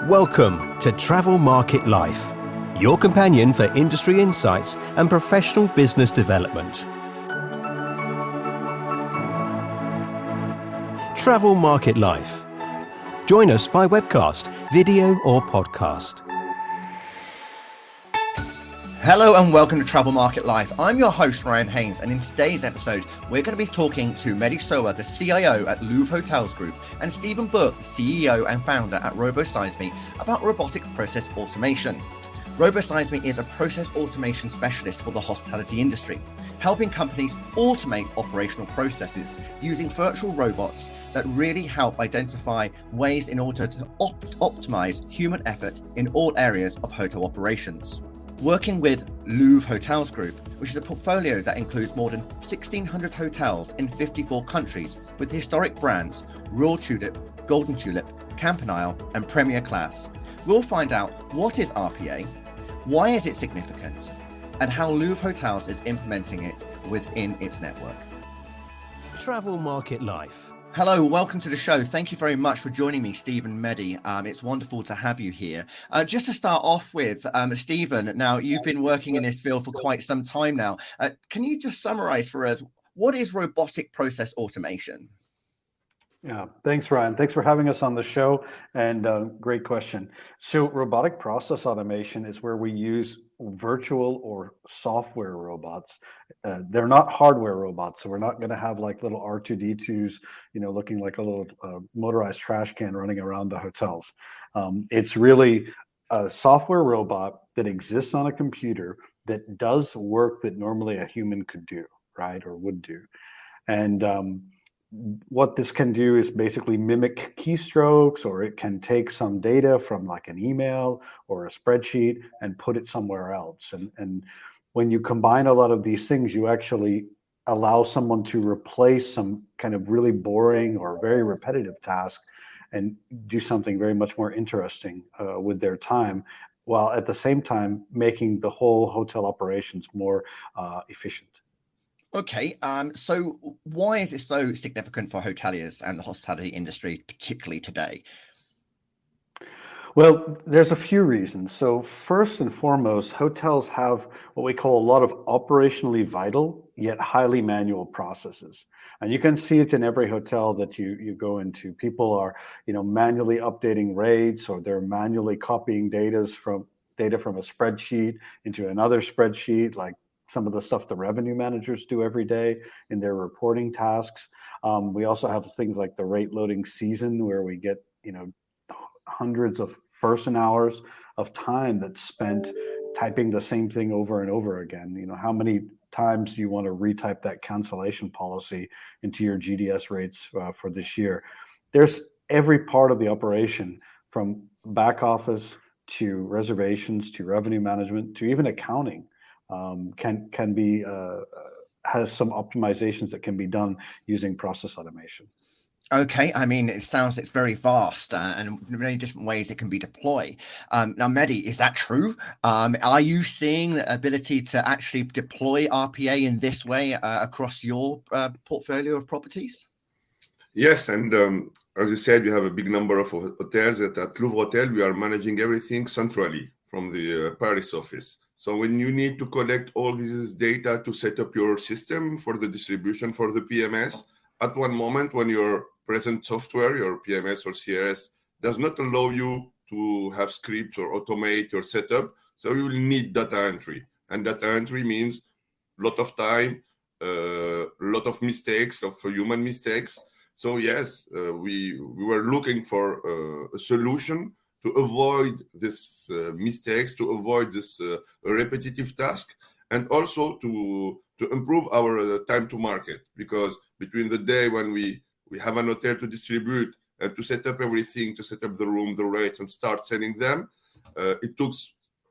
Welcome to Travel Market Life, your companion for industry insights and professional business development. Travel Market Life. Join us by webcast, video or podcast. Hello and welcome to Travel Market Life. I'm your host, Ryan Haynes, and in today's episode, we're going to be talking to Mehdi Soua, the CIO at Louvre Hotels Group, and Stephen Burke, the CEO and founder at RobosizeME, about robotic process automation. RobosizeME is a process automation specialist for the hospitality industry, helping companies automate operational processes using virtual robots that really help identify ways in order to optimize human effort in all areas of hotel operations. Working with Louvre Hotels Group, which is a portfolio that includes more than 1,600 hotels in 54 countries with historic brands Royal Tulip, Golden Tulip, Campanile and Premier Class. We'll find out what is RPA, why is it significant, and how Louvre Hotels is implementing it within its network. Travel Market Life. Hello, welcome to the show. Thank you very much for joining me, Stephen and Mehdi. It's wonderful to have you here. Just to start off with, Stephen, now you've been working in this field for quite some time now. Can you just summarize for us, what is robotic process automation? Yeah, thanks, Ryan. Thanks for having us on the show, and great question. So robotic process automation is where we use virtual or software robots. They're not hardware robots, so we're not going to have like little R2D2s, looking like a little motorized trash can running around the hotels. It's really a software robot that exists on a computer that does work that normally a human could do, right, or would do. And what this can do is basically mimic keystrokes, or it can take some data from like an email or a spreadsheet and put it somewhere else. And when you combine a lot of these things, you actually allow someone to replace some kind of really boring or very repetitive task and do something very much more interesting with their time, while at the same time making the whole hotel operations more efficient. Okay, so why is it so significant for hoteliers and the hospitality industry, particularly today? Well, there's a few reasons. So first and foremost, hotels have what we call a lot of operationally vital yet highly manual processes. And you can see it in every hotel that you go into. People are, manually updating rates, or they're manually copying data from a spreadsheet into another spreadsheet, like some of the stuff the revenue managers do every day in their reporting tasks. We also have things like the rate loading season, where we get, hundreds of person hours of time that's spent typing the same thing over and over again. How many times do you want to retype that cancellation policy into your GDS rates for this year? There's every part of the operation, from back office to reservations to revenue management to even accounting, can be has some optimizations that can be done using process automation. Okay, I mean, it sounds it's very vast and many different ways it can be deployed. Now, Mehdi, is that true? Are you seeing the ability to actually deploy RPA in this way across your portfolio of properties? Yes, and as you said, we have a big number of hotels. At Louvre Hotel, we are managing everything centrally from the Paris office. So when you need to collect all this data to set up your system for the distribution for the PMS, at one moment when your present software, your PMS or CRS, does not allow you to have scripts or automate your setup, so you will need data entry. And data entry means a lot of time, a lot of mistakes, of human mistakes. So yes, we were looking for a solution to avoid this mistakes, to avoid this repetitive task, and also to improve our time to market. Because between the day when we have an hotel to distribute and to set up everything, to set up the room, the rates, and start selling them, it took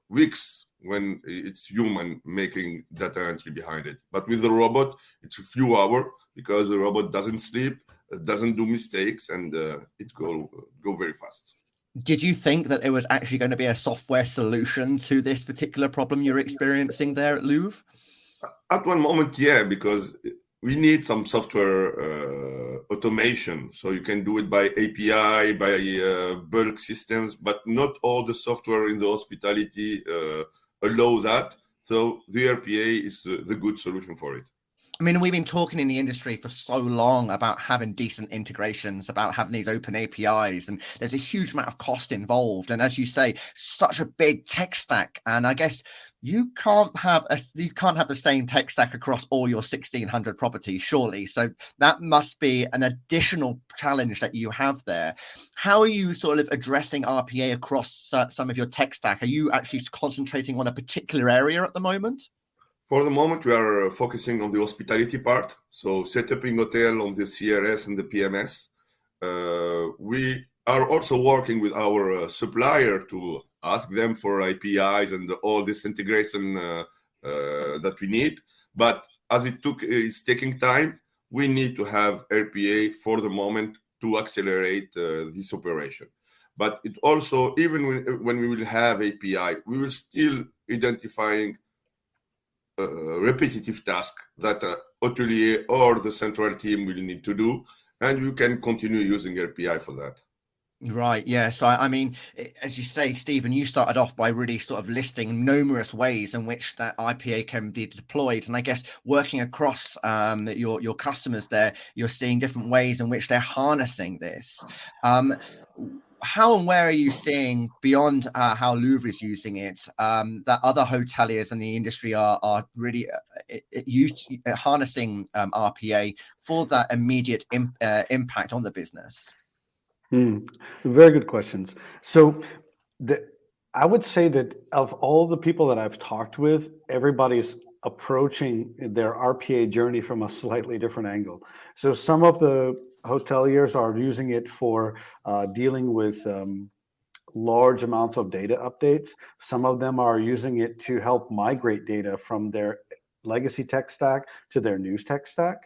weeks when it's human making data entry behind it. But with the robot, it's a few hours, because the robot doesn't sleep, doesn't do mistakes, and it go very fast. Did you think that it was actually going to be a software solution to this particular problem you're experiencing there at Louvre? At one moment, yeah, because we need some software automation. So you can do it by API, by bulk systems, but not all the software in the hospitality allow that. So the RPA is the good solution for it. I mean, we've been talking in the industry for so long about having decent integrations, about having these open APIs, and there's a huge amount of cost involved. And as you say, such a big tech stack. And I guess you can't have the same tech stack across all your 1,600 properties, surely. So that must be an additional challenge that you have there. How are you sort of addressing RPA across some of your tech stack? Are you actually concentrating on a particular area at the moment? For the moment, we are focusing on the hospitality part. So setting hotel on the CRS and the PMS. We are also working with our supplier to ask them for APIs and all this integration that we need. But as it's taking time, we need to have RPA for the moment to accelerate this operation. But it also, even when we will have API, we will still identifying repetitive task that Hotelier or the central team will need to do, and you can continue using RPI for that. Right. Yeah. So, I mean, as you say, Stephen, you started off by really sort of listing numerous ways in which that IPA can be deployed. And I guess working across your customers there, you're seeing different ways in which they're harnessing this. How and where are you seeing, beyond how Louvre is using it, that other hoteliers in the industry are really harnessing RPA for that immediate impact on the business? Very good questions. So I would say that of all the people that I've talked with, everybody's approaching their RPA journey from a slightly different angle. So some of the hoteliers are using it for dealing with large amounts of data updates. Some of them are using it to help migrate data from their legacy tech stack to their new tech stack.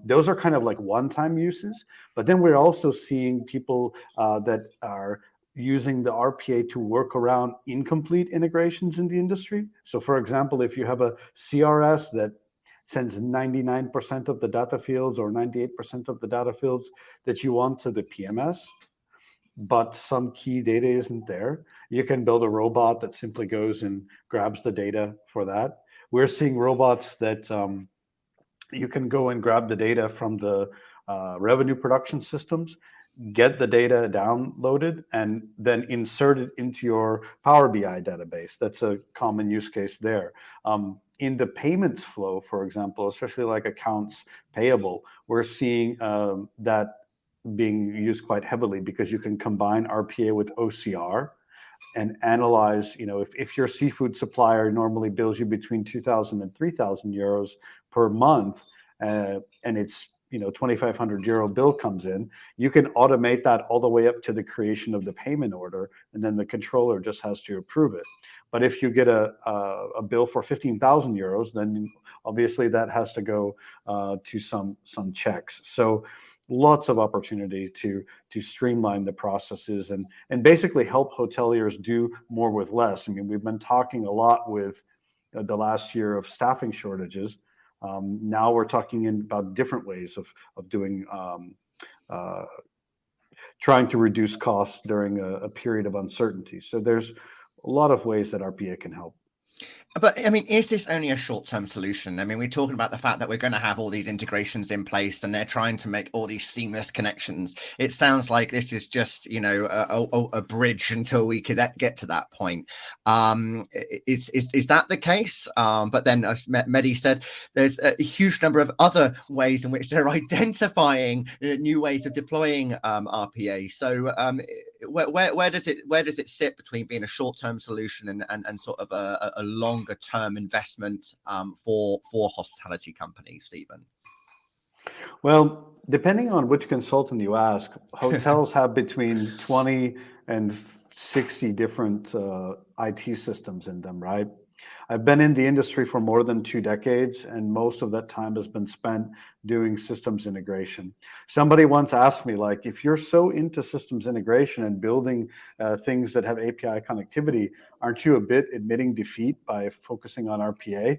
Those are kind of like one-time uses, but then we're also seeing people that are using the RPA to work around incomplete integrations in the industry. So for example, if you have a CRS that sends 99% of the data fields or 98% of the data fields that you want to the PMS, but some key data isn't there, you can build a robot that simply goes and grabs the data for that. We're seeing robots that you can go and grab the data from the revenue production systems, get the data downloaded, and then insert it into your Power BI database. That's a common use case there. In the payments flow, for example, especially like accounts payable, we're seeing that being used quite heavily because you can combine RPA with OCR and analyze, if your seafood supplier normally bills you between 2,000 and 3,000 euros per month, and it's 2,500 euro bill comes in, you can automate that all the way up to the creation of the payment order, and then the controller just has to approve it. But if you get a bill for 15,000 euros, then obviously that has to go to some checks. So lots of opportunity to streamline the processes and basically help hoteliers do more with less. I mean, we've been talking a lot with the last year of staffing shortages. Now we're talking about different ways of doing, trying to reduce costs during a period of uncertainty. So there's a lot of ways that RPA can help. But I mean, is this only a short-term solution? I mean, we're talking about the fact that we're going to have all these integrations in place and they're trying to make all these seamless connections. It sounds like this is just, a bridge until we could get to that point. Is that the case? But then, as Mehdi said, there's a huge number of other ways in which they're identifying new ways of deploying RPA. So where does it sit between being a short-term solution and sort of a longer term investment for hospitality companies, Stephen? Well, depending on which consultant you ask, hotels have between 20 and 60 different IT systems in them, right? I've been in the industry for more than 2 decades, and most of that time has been spent doing systems integration. Somebody once asked me, like, if you're so into systems integration and building things that have API connectivity, aren't you a bit admitting defeat by focusing on RPA?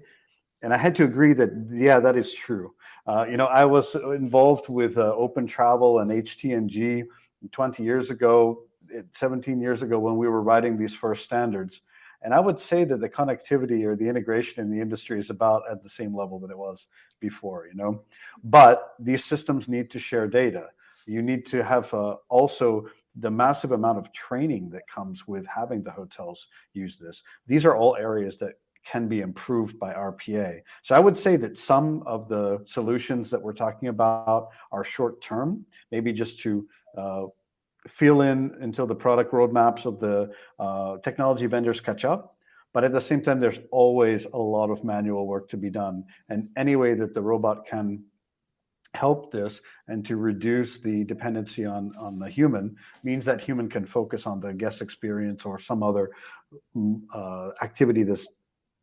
And I had to agree that, yeah, that is true. I was involved with Open Travel and HTNG 20 years ago, 17 years ago, when we were writing these first standards. And I would say that the connectivity or the integration in the industry is about at the same level that it was before, But these systems need to share data. You need to have also the massive amount of training that comes with having the hotels use this. These are all areas that can be improved by RPA. So I would say that some of the solutions that we're talking about are short term, maybe just to fill in until the product roadmaps of the technology vendors catch up. But at the same time, there's always a lot of manual work to be done. And any way that the robot can help this and to reduce the dependency on the human means that human can focus on the guest experience or some other activity that's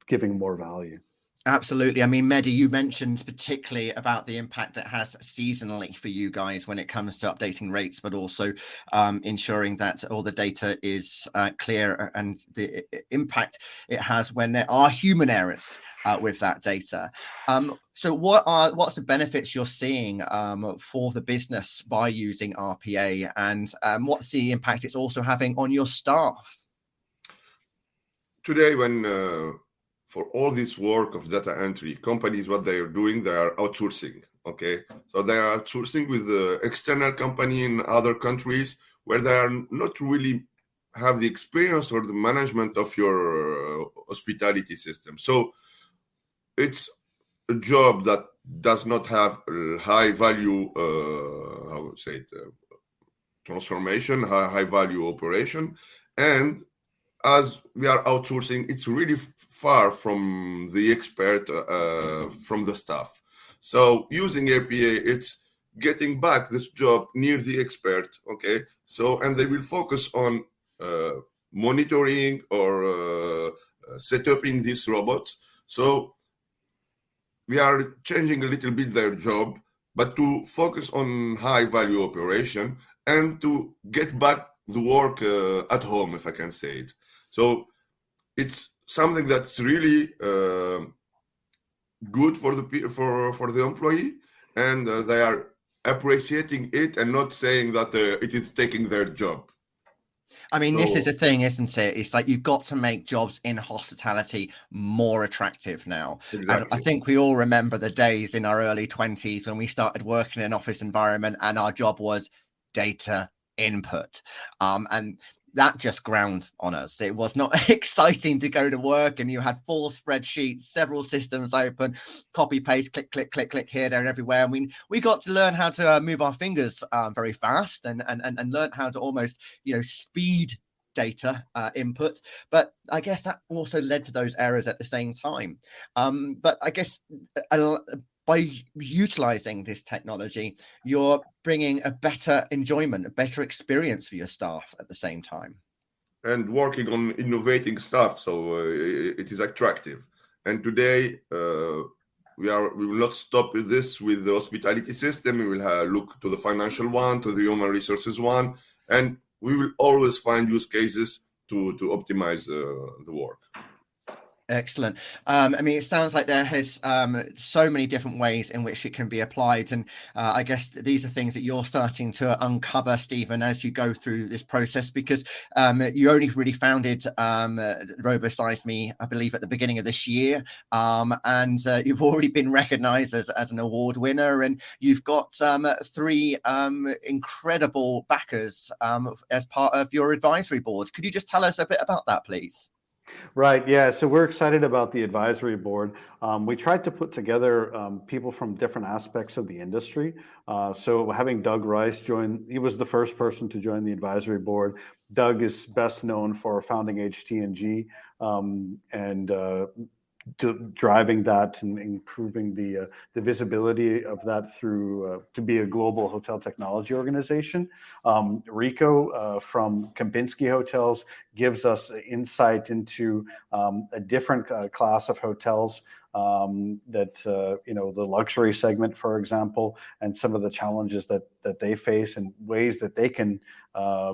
giving more value. Absolutely. I mean, Mehdi, you mentioned particularly about the impact it has seasonally for you guys when it comes to updating rates, but also ensuring that all the data is clear, and the impact it has when there are human errors with that data. So what's the benefits you're seeing for the business by using RPA, and what's the impact it's also having on your staff? Today, when for all this work of data entry, companies, what they are doing, they are outsourcing. Okay, so they are outsourcing with the external company in other countries where they are not really have the experience or the management of your hospitality system. So it's a job that does not have high value, how would say it, transformation, high value operation, and as we are outsourcing, it's really far from the expert, from the staff. So using RPA, it's getting back this job near the expert, okay? So, and they will focus on monitoring or setting these robots. So we are changing a little bit their job, but to focus on high value operation and to get back the work at home, if I can say it. So it's something that's really good for the employee, and they are appreciating it and not saying that it is taking their job. I mean, this is a thing, isn't it? It's like you've got to make jobs in hospitality more attractive now. Exactly. And I think we all remember the days in our early 20s when we started working in an office environment and our job was data input. And that just ground on us. It was not exciting to go to work and you had 4 spreadsheets, several systems open, copy, paste, click, click, click, click here, there, and everywhere. I mean, we got to learn how to move our fingers very fast and learn how to almost, speed data input. But I guess that also led to those errors at the same time. But I guess by utilizing this technology, you're bringing a better enjoyment, a better experience for your staff at the same time. And working on innovating stuff, so it is attractive. And today, we will not stop with this with the hospitality system. We will look to the financial one, to the human resources one, and we will always find use cases to optimize the work. Excellent. I mean, it sounds like there has so many different ways in which it can be applied. And I guess these are things that you're starting to uncover, Stephen, as you go through this process, because you only really founded RobosizeME, I believe, at the beginning of this year. And you've already been recognized as an award winner. And you've got 3 incredible backers as part of your advisory board. Could you just tell us a bit about that, please? Right. Yeah. So we're excited about the advisory board. We tried to put together people from different aspects of the industry. So having Doug Rice join, he was the first person to join the advisory board. Doug is best known for founding HTNG and driving that and improving the visibility of that through to be a global hotel technology organization. Rico from Kempinski Hotels, gives us insight into a different class of hotels that, the luxury segment, for example, and some of the challenges that they face and ways that they can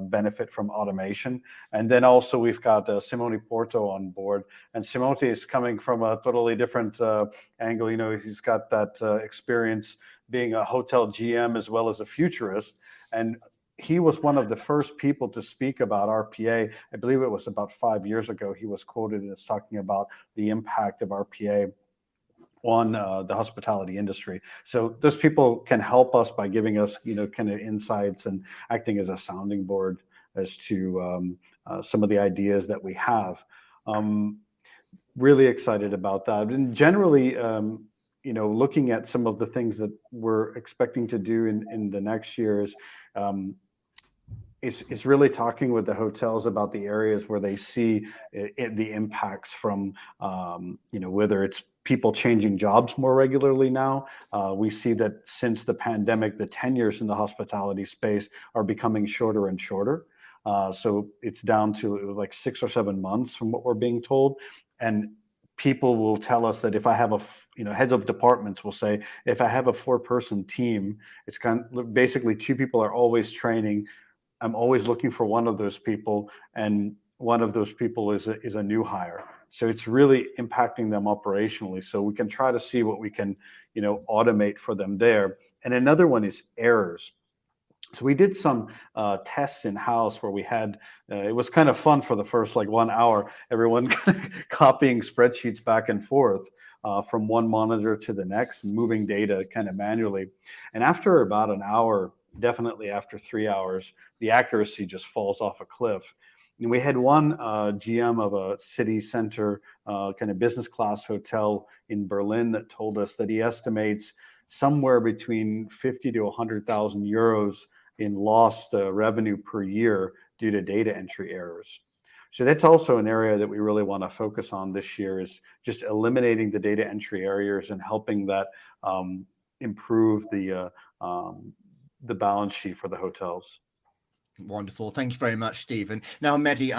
benefit from automation. And then also we've got Simone Porto on board, and Simone is coming from a totally different angle. He's got that experience being a hotel GM as well as a futurist, and he was one of the first people to speak about RPA. I believe it was about 5 years ago. He was quoted as talking about the impact of RPA on the hospitality industry. So those people can help us by giving us, kind of insights and acting as a sounding board as to some of the ideas that we have. Really excited about that. And generally, looking at some of the things that we're expecting to do in the next year is really talking with the hotels about the areas where they see the impacts from, whether it's people changing jobs more regularly now. We see that since the pandemic, the tenures in the hospitality space are becoming shorter and shorter. So it's down to like 6 or 7 months from what we're being told. And people will tell us that if I have heads of departments will say, if I have a 4-person team, it's basically 2 people are always training. I'm always looking for one of those people, and one of those people is a new hire. So it's really impacting them operationally. So we can try to see what we can, automate for them there. And another one is errors. So we did some tests in-house where we had, it was kind of fun for the first 1 hour, everyone copying spreadsheets back and forth from one monitor to the next, moving data kind of manually. And after about an hour, definitely after 3 hours, the accuracy just falls off a cliff. And we had one GM of a city center kind of business class hotel in Berlin that told us that he estimates somewhere between 50 to 100,000 euros in lost revenue per year due to data entry errors. So that's also an area that we really want to focus on this year, is just eliminating the data entry errors and helping that improve the balance sheet for the hotels. Wonderful. Thank you very much, Stephen. Now, Mehdi,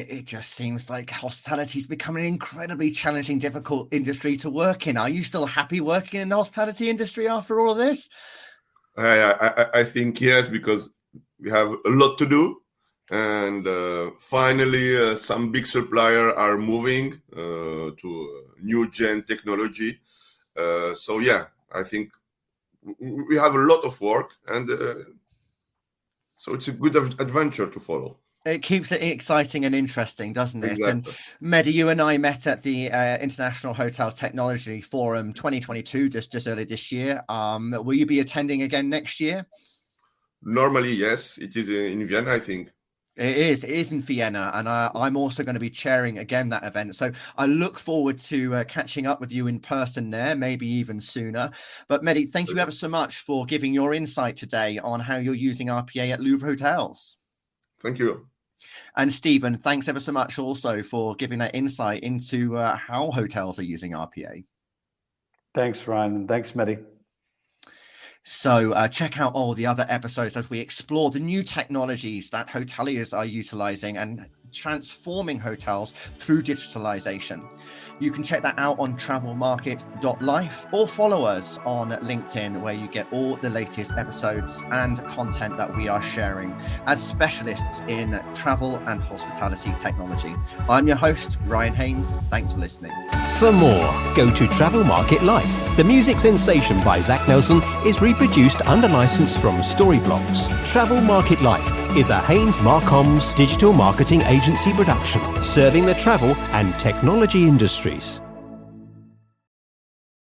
it just seems like hospitality is becoming an incredibly challenging, difficult industry to work in. Are you still happy working in the hospitality industry after all of this? I think yes, because we have a lot to do. And finally, some big suppliers are moving to new gen technology. So, yeah, I think we have a lot of work, and so it's a good adventure to follow. It keeps it exciting and interesting, doesn't it? Exactly. And Mehdi, you and I met at the International Hotel Technology Forum 2022, just early this year. Will you be attending again next year? Normally, yes. It is in Vienna, I think. It is in Vienna, and I'm also going to be chairing again that event. So I look forward to catching up with you in person there, maybe even sooner. But Mehdi, thank you ever so much for giving your insight today on how you're using RPA at Louvre Hotels. Thank you. And Stephen, thanks ever so much also for giving that insight into how hotels are using RPA. Thanks, Ryan. Thanks, Mehdi. So check out all the other episodes as we explore the new technologies that hoteliers are utilizing and transforming hotels through digitalization. You can check that out on travelmarket.life or follow us on LinkedIn, where you get all the latest episodes and content that we are sharing as specialists in travel and hospitality technology. I'm your host, Ryan Haynes. Thanks for listening. For more, go to Travel Market Life. The music sensation by Zach Nelson is reproduced under license from Storyblocks. Travel Market Life is a Haynes Marcoms digital marketing agency production, serving the travel and technology industries.